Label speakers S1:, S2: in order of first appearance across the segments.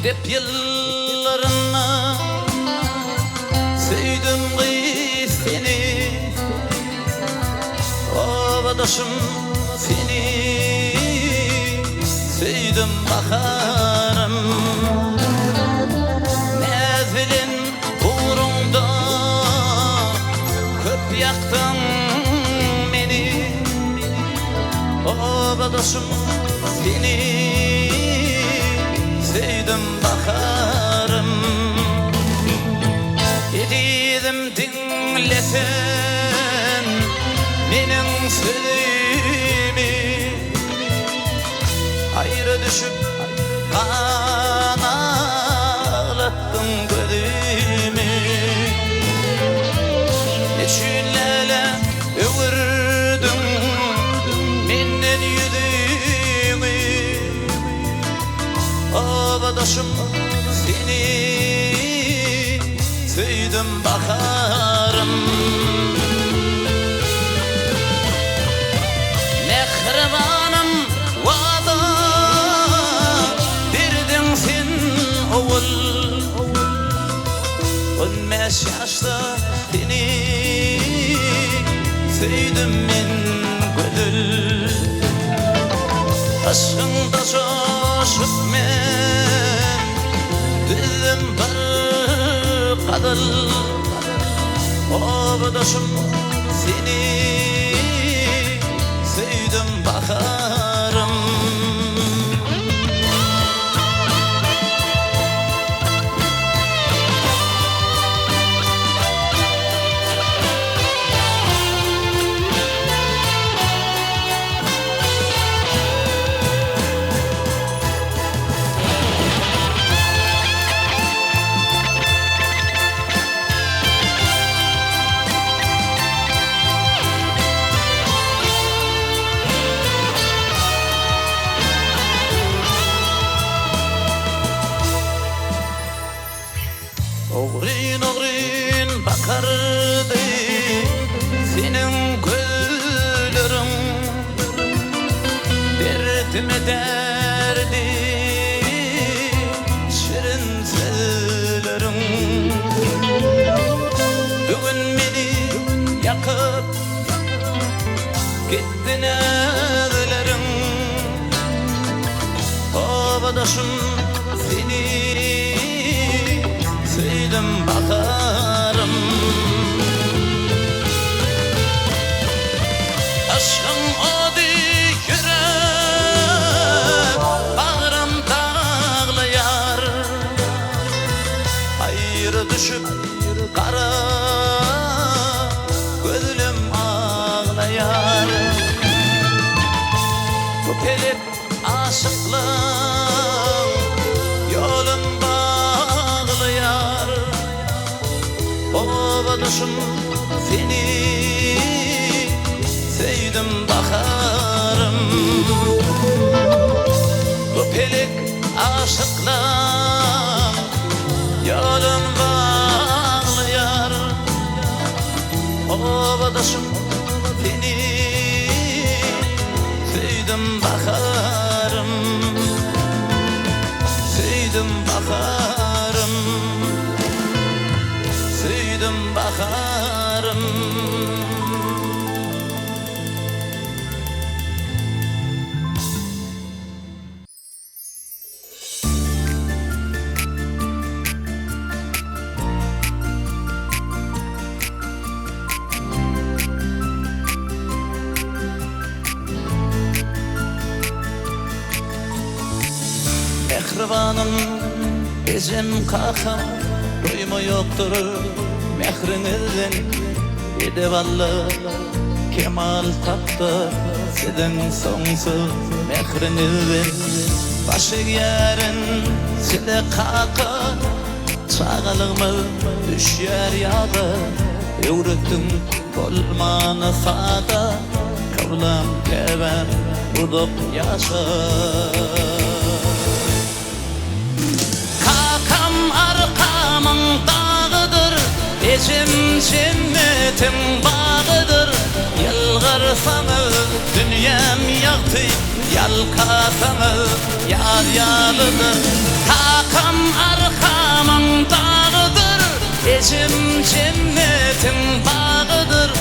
S1: mektep yıllarına sevdim kız seni, ovadaşım seni sevdim baharım. Mezilin uğrunda köp yaktın beni, ovadaşım seni sevdim bakarım. Dedim dinlesen benim sözümü, ayrı düşüp kan ağlattın gözümü. Neçünlere öğürdün menden yüzümü, ovadaşım seni sevdim bakarım. Mehribanım vada verdin sen oğul, 15 yaşta seni sevdim men gönül. Aşkında coşup men dedim bir kadın, ovadaşım seni sevdim bakarım. Oğrin oğrin bakardı senin gözlerin, derdime derdi şirin sözlerin. Bugün beni yakıp gittin özlerin, ovadaşım seni sevdim bakarım. Aşkın adı yürek bağrım dağlayar, ayrı düşüp kara gözüm ağlayar. Bu pelek aşıklar yolum bağlayar, ovadaşım seni sevdim bakarım. Bu pelek aşıklar yolum bağlayar, ovadaşım seni sevdim bakarım. Sevdim bakarım, sevdim bakarım. Mehribanım bizim kakam doyma yoktur mehrinizden, edevallı kemal taptı sizin sonsuz mehrinizden. Başı yerin size kaka çağalığımı düşer yadı, öğrettim olmanı fada kavlam kever udup yaşar. Arkamın dağıdır, bizim cennetin bağıdır. yılgırsanız dünyam yaktı yalkasanız yar yalıdır takam arkamın dağıdır eşim cennetin bağıdır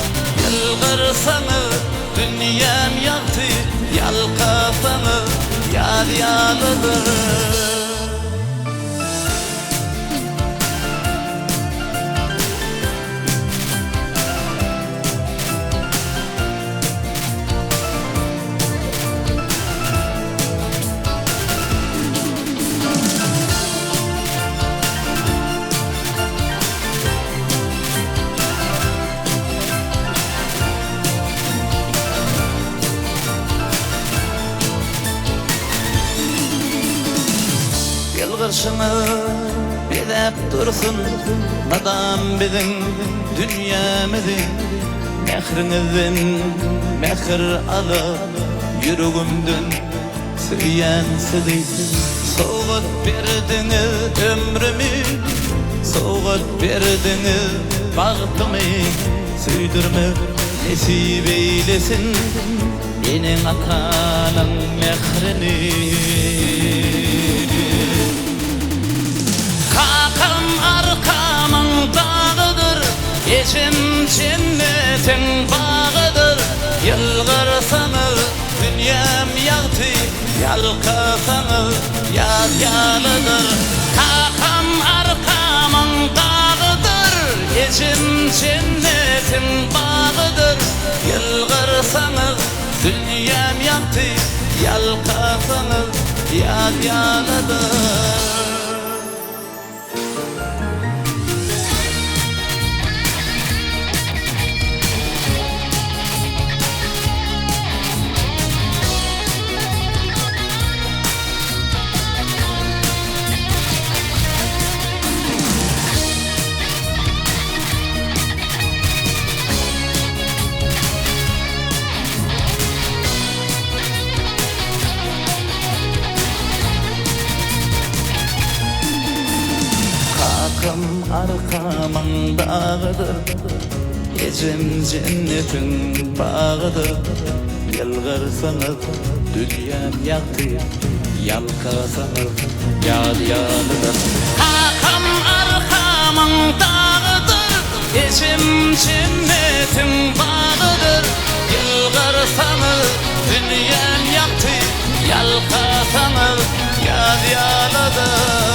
S1: yılgırsanız dünyam yaktı yalkasanız yar yalıdır. Yılgırşını bilep dursun nadam bidin dünyamidin mehrinizin mehir alıp yüreğimden süyen sizi soğut verdiniz ömrümü soğut verdiniz bahtımı süydürme nesip eylesin benim akanın mehrini. Arkamın dağıdır eşim cennetin bağıdır yılgırsanız dünyam yaktı yalkasanız yar yalıdır kakam arkamın dağıdır eşim cennetin bağıdır yılgırsanız dünyam yaktı yalkasanız yar yalıdır. Arkamın dağıdır eşim cennetin bağıdır yılgırsanız dünyam yaktı yalkasanız yar yalıdır kakam arkamın dağıdır eşim cennetin bağıdır yılgırsanız dünyam yaktı yalkasanız yar yalıdır.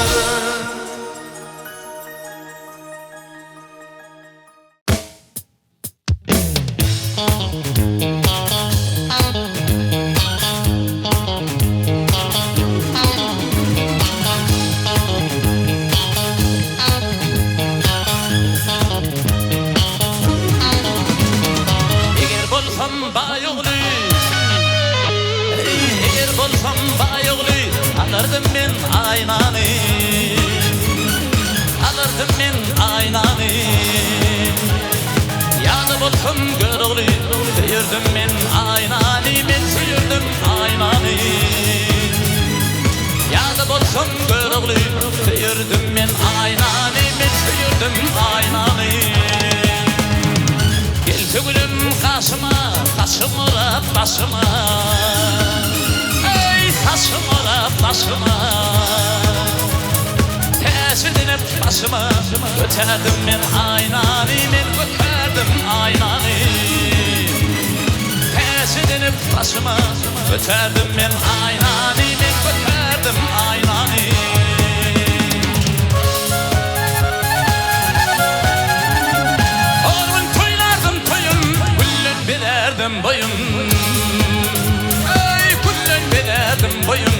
S1: Alırdım ben aynanı alırdım ben aynanı yanı bulsam görüldü seyirdim ben aynanı ben seyirdim aynanı yanı bulsam görüldü seyirdim ben aynanı ben seyirdim aynanı gelse gülüm kaşıma kaşıma başıma saçım orap başıma teşhir edip başıma öterdim ben aynanı ben öterdim aynanı teşhir edip başıma öterdim ben aynanı ben öterdim aynanı oğlum toylardım toyun güllün bilerdim boyun verdim boyun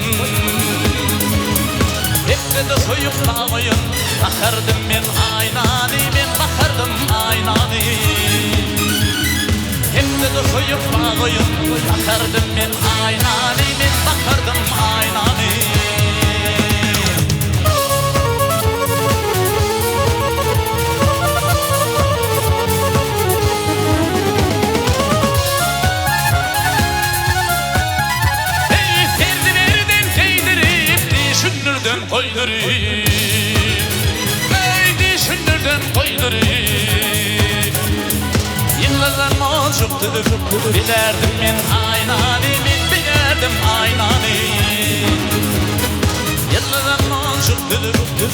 S1: hep de soyup bağıyın bakardım ben aynanı ben bakardım aynanı hep de soyup bağıyın bakardım ben aynanı ben bakardım aynanı koydurayım ey düşündürdüm koydurayım yıllardan çıktı bilerdim men aynani men bilerdim aynani yıllardan çıktı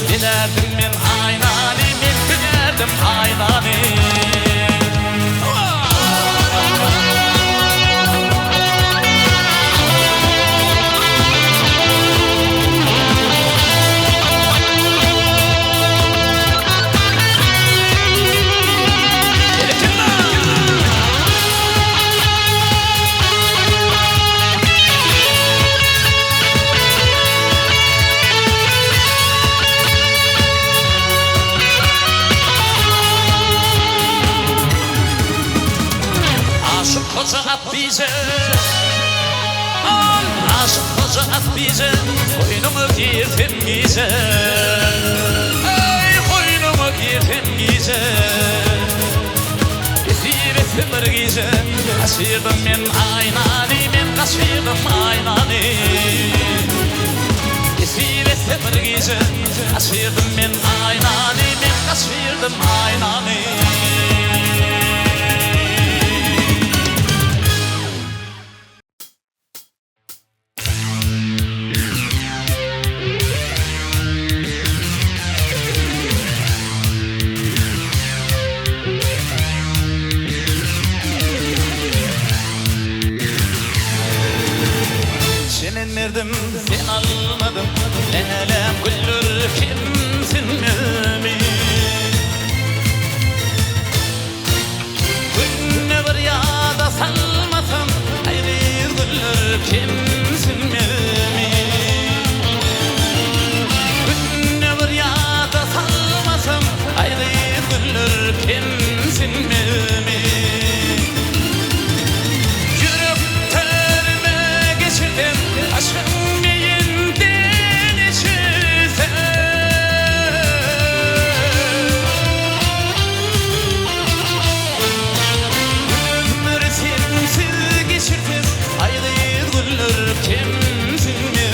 S1: bilerdim men aynani men bilerdim aynani Koca at bize aşık koca at bize koynumu girdim gize ey koynumu girdim gize bir gize kaçırdım men aynani men kaçırdım aynani bir gize kaçırdım men aynani men kaçırdım aynani Verdim sen almadım Lelem güllür kimsin mi Günne bir yada salmasam Hayri güllür kimsin mi Günne bir yada salmasam Hayri güllür kimsin mi Aşkın beyinden içirse Ömür sensiz geçirdim Haydi güller kimsin mi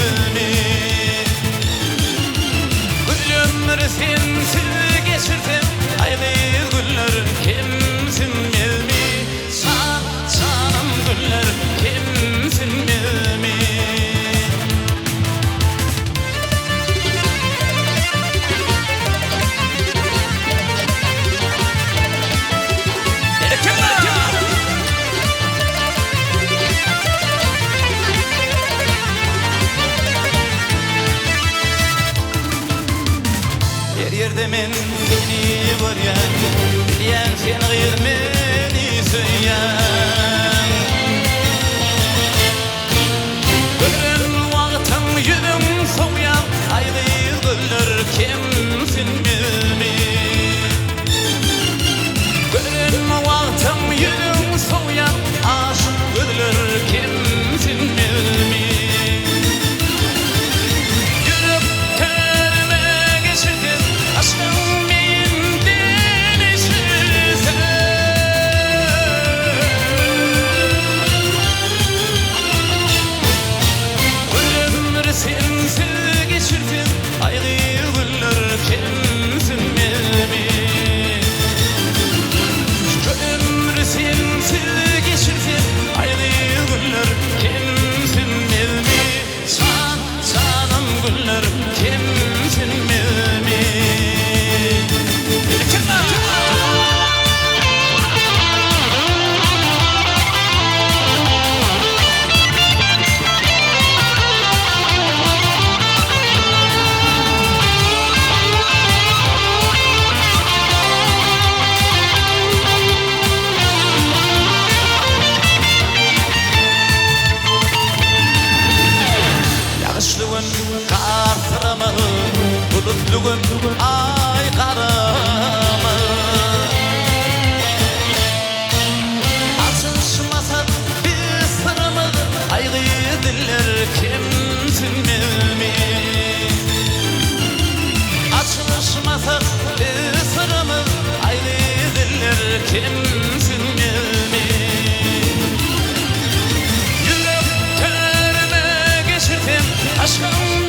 S1: Ömür sensiz geçirdim Haydi güller kimsin mi Canım güller kimsin mi Yerde men seni görýän, bilýän sen gyrmeni söýýän. Gören wagtyň ýüzüň soňýar, aýdy güller kimsin bilmi. Gören wagtyň ýüzüň soňýar, aşyk güller kimsin bilmi. Aşkın beyinden içirse Ömür sensiz geçirdim Haydi güller kimsin bilmi Ömür sensiz geçirdim Haydi güller kimsin bilmi Canım güller kimsin bilmi Bulutluğun ay karamı Açılmasa bir sırrımız Aygı diller kimsin bilmi Açılmasa bir sırrımız Aygı diller kimsin bilmi Yüreklerime geçirdim aşkım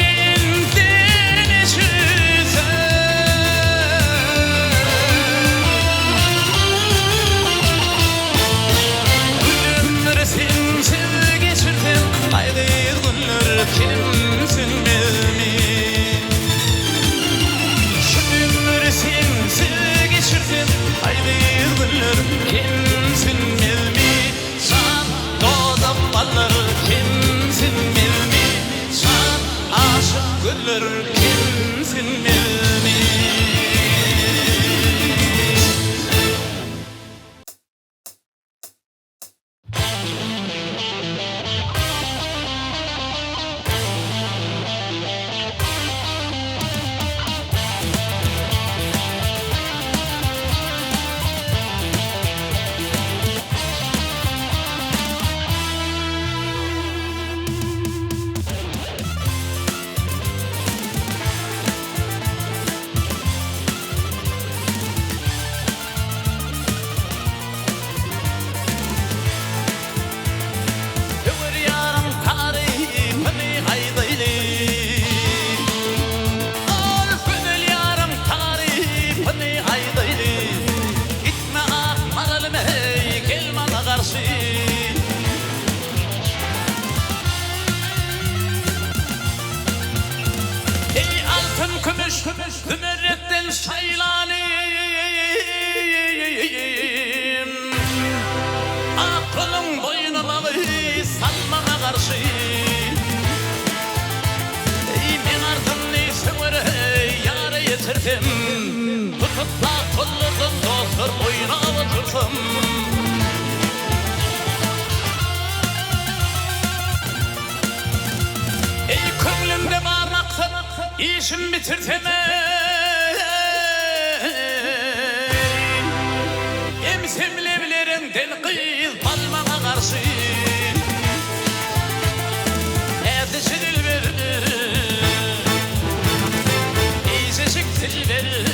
S1: İçim bitirteme Emsem levlerinden kıyıl palmana karşı Evde çedil verir İzecik dil verir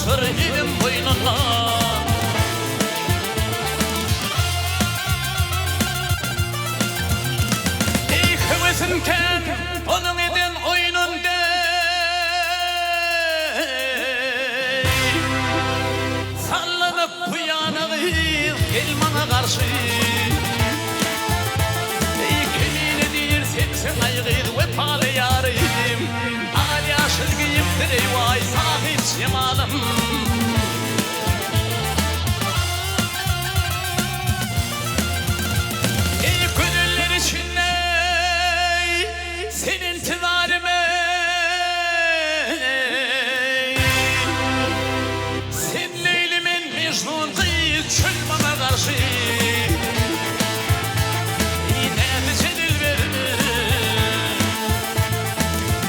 S1: Sırhım boynuna Ey hıvısınken onun eden oyununda Sallanıp bu yanağıyız gelmana karşı Ey kelin edir sensin aygıydı vefalı yarıyım Ali aşır giyiptir eyvay sahip şemalım Senin tivarime Sen Leylimin Mecnun kıyık çöl bana karşı Yine çedil verir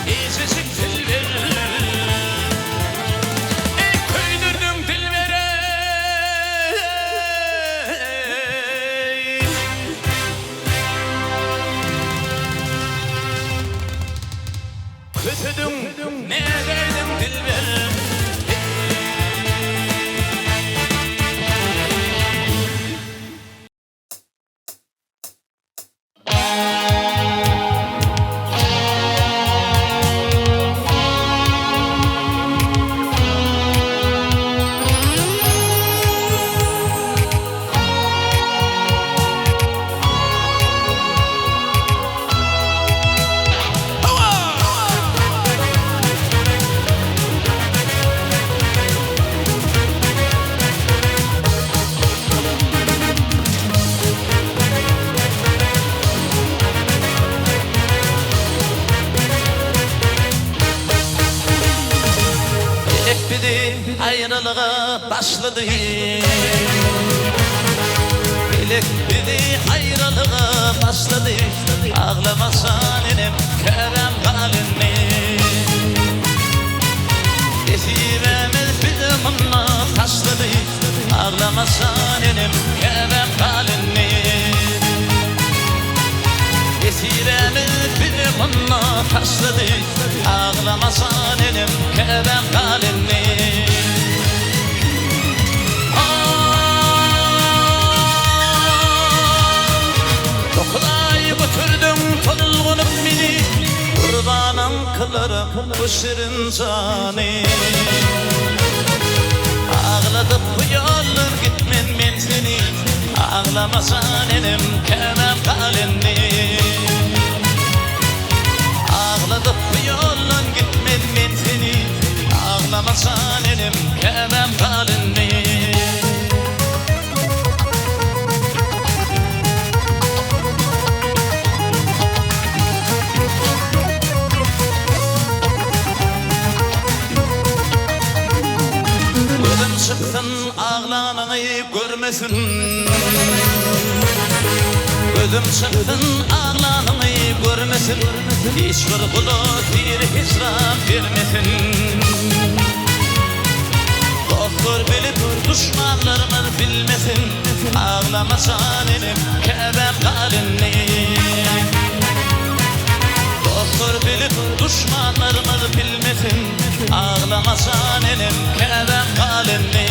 S1: İçecik dil verir Ey köydürdüm dil verir Kötüdüm, ne derdim dilber Ayrılığa başladı Bilek bizi ayrılığa başladı Ağlamasan enem kerem halini Esiremiz bizim onunla taşladı Ağlamasan enem kerem halini Esiremiz bizim onunla taşladı Ağlamasan enem kerem halini Tolgunup beni kurbanım kılarım bu şirin canı Ağladıp bu yollar gitmen men seni Ağlamasan elim kemem kalindi Ağladıp bu yollar gitmen men seni Ağlamasan elim kemem kalindi Çıksın ağlananı görmesin Gözüm çıksın ağlananı görmesin Hiçbir kulu bir hicran vermesin Doktor bilip düşmanlarımız bilmesin Ağlamasan elim kebem kalini Doktor bilip düşmanlarımız bilmesin Ağlamasan elim kebem kalini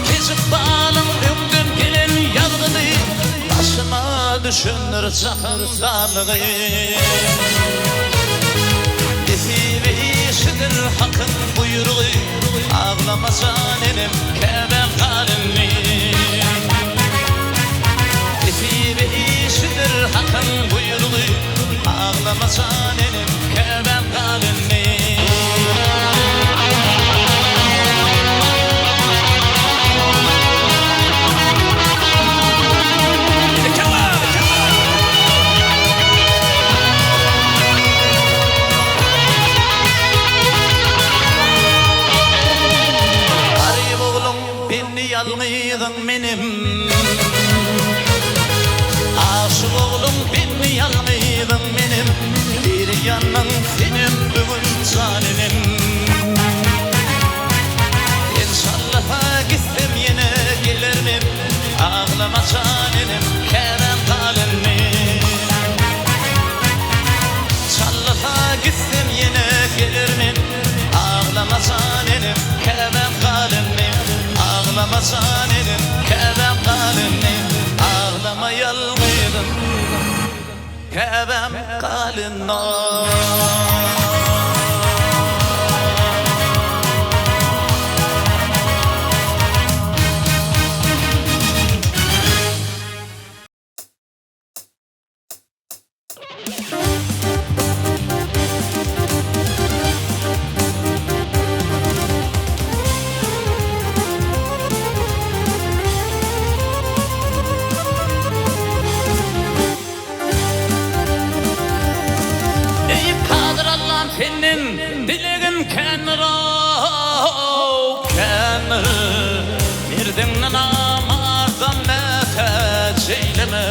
S1: Kesip bağlım ömdüm gelen yalgıdı Başıma düşünür çakın darlığı Nesibe işidir hakkın buyruğu Ağlamasan elim kebem kalini Nesibe işidir hakkın buyruğu Ağlamasan elim kebem kalini Aşık oğlum beni yalnıydım benim, bir yanın senin bugün caninim. İnşallah gitsem yine gelirmim, ağlama caninim, kerem kalemim. İnşallah gitsem yine gelirmim, ağlama caninim, kerem kalemim. Ağlama caninim, kerem kalemim. Ağlama yalnıydım, kerem kalemim. Senin dilegin kenra kenr Mirdin namazdan nefes eyleme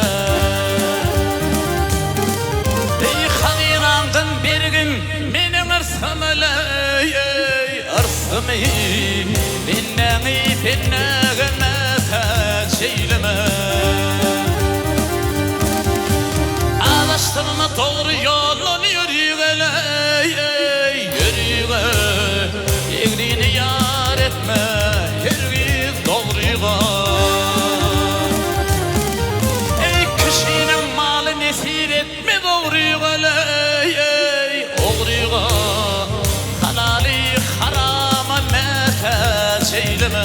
S1: Ey hadirandın bir gün menin ırsım eley ırsımı Binneni nefes eyleme Ağlaştırma doğru yolunu yürüyeley Egrini yar etme hergiz doğruya Ey kişinin malı nesir etme doğruya Oğruya halali harama nefes eyleme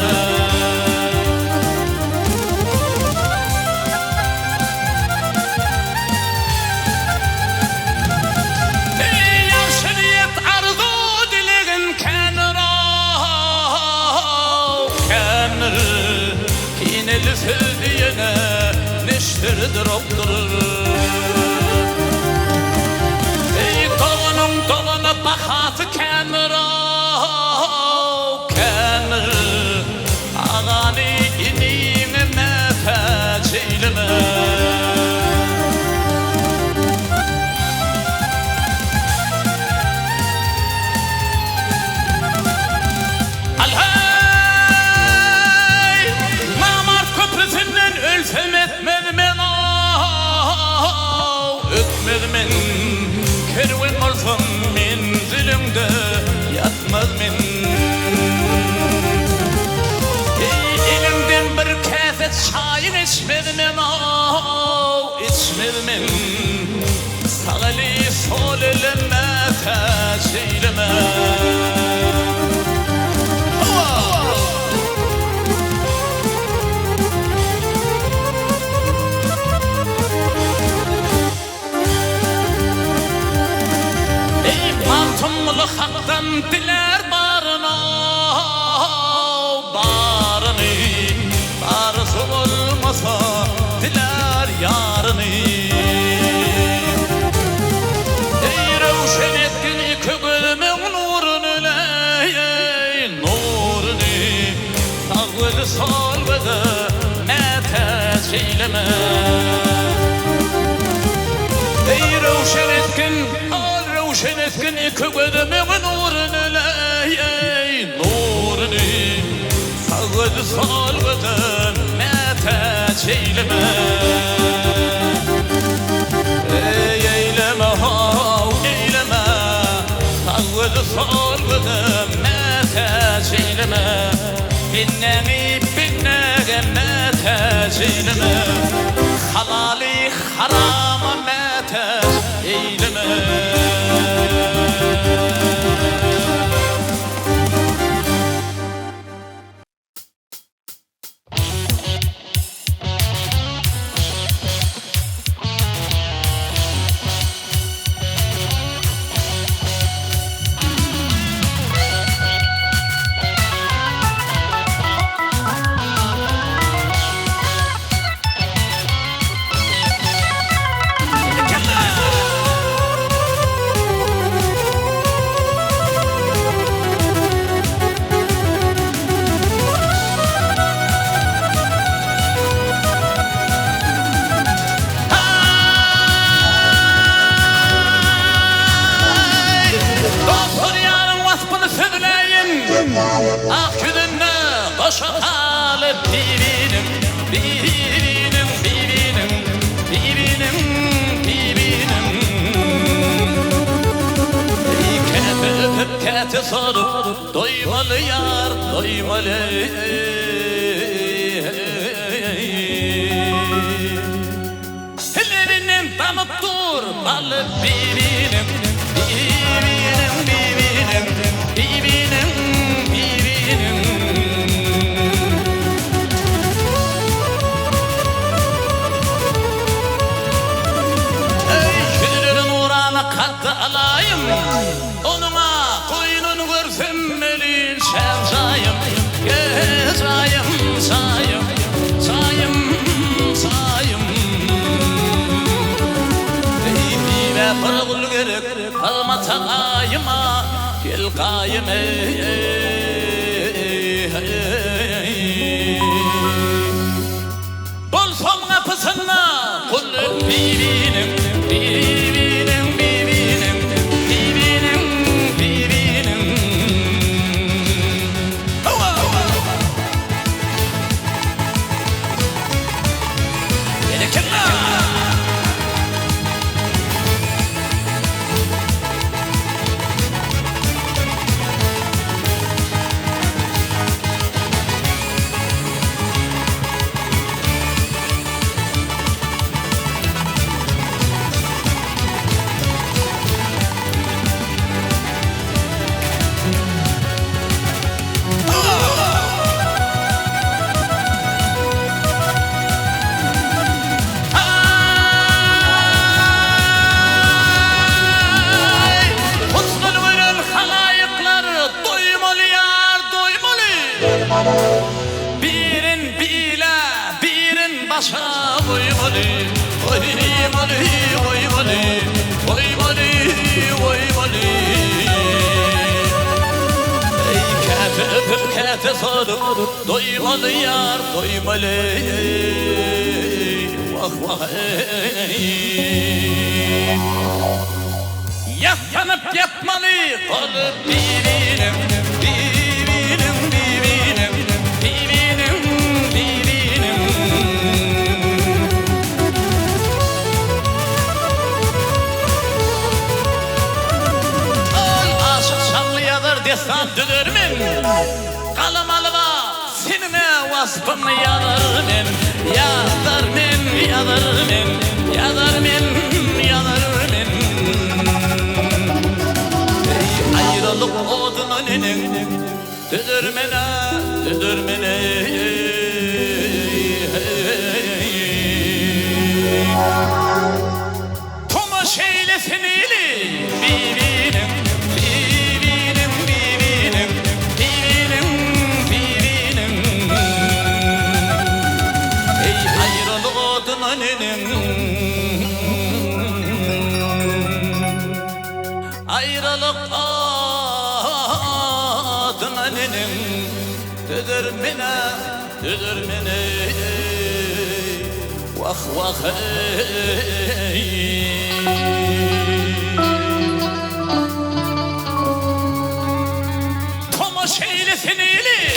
S1: Söyleyene neşterdir okturur Ey dağının dağına bakatı kenara Kenir ağani inine nefes eyleme Ölsem etmedim ben Ötmedim ben Kervan olsam menzilimde yatmaz men Elimden bir kase çayın içmedim ben İçmedim ben Sağlı sol elime taş eyleme Hak'tan diler barına Barını Barısı olmasa diler yarını Ey revşen etkin iki gözümün nurunu Ey nurunu Sağlı sol ve de nefes eyleme Ey revşen etkin Revşen etkin iki gözümün nurunu Ey nurunu Sağlı sol ve de nefes eyleme Ey eyleme eyleme Sağlı sol ve de nefes eyleme Binneni nefes eyleme Halali harama nefes eyleme kete sorup doymalı yar doymalı. Ellerinin damıp dur balı bibinim bibinim bibinim bibinim bibinim. Ey küllerin uğrana kattı alayım, onuma koyunun görsem elin şevzayım, gezayım sayım sayım sayım. Ey ve pırgul gerek kalma takayıma gel kayım bol son kapısına kul bibinim bibinim bibinim bibinim bibinim. Birin bile, birin başa koymalı, koymalı, koymalı, koymalı, koymalı. Ey kete öpüp kete sorup doymalı yar doymalı. Vah vah yaslanıp yatmalı kolu bibinim bibinim bibinim bibinim bibinim. Al aşık şanlıyadır destan dülürmün, kalamalıva sinine vaspın yadarmen yadarmen yadarmen yadarmen yadarmen. Ayrılık odununun düdürmene, düdürmene. Tomaş eylesin ili bibinim, bibinim, bibinim, bibinim, bibinim. Ey ayrılık odununun ayrılık adınanın düdürmene, düdürmene. Vah vah tomaş eylesin ili,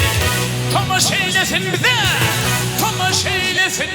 S1: tomaş eylesin bize, tomaş eylesin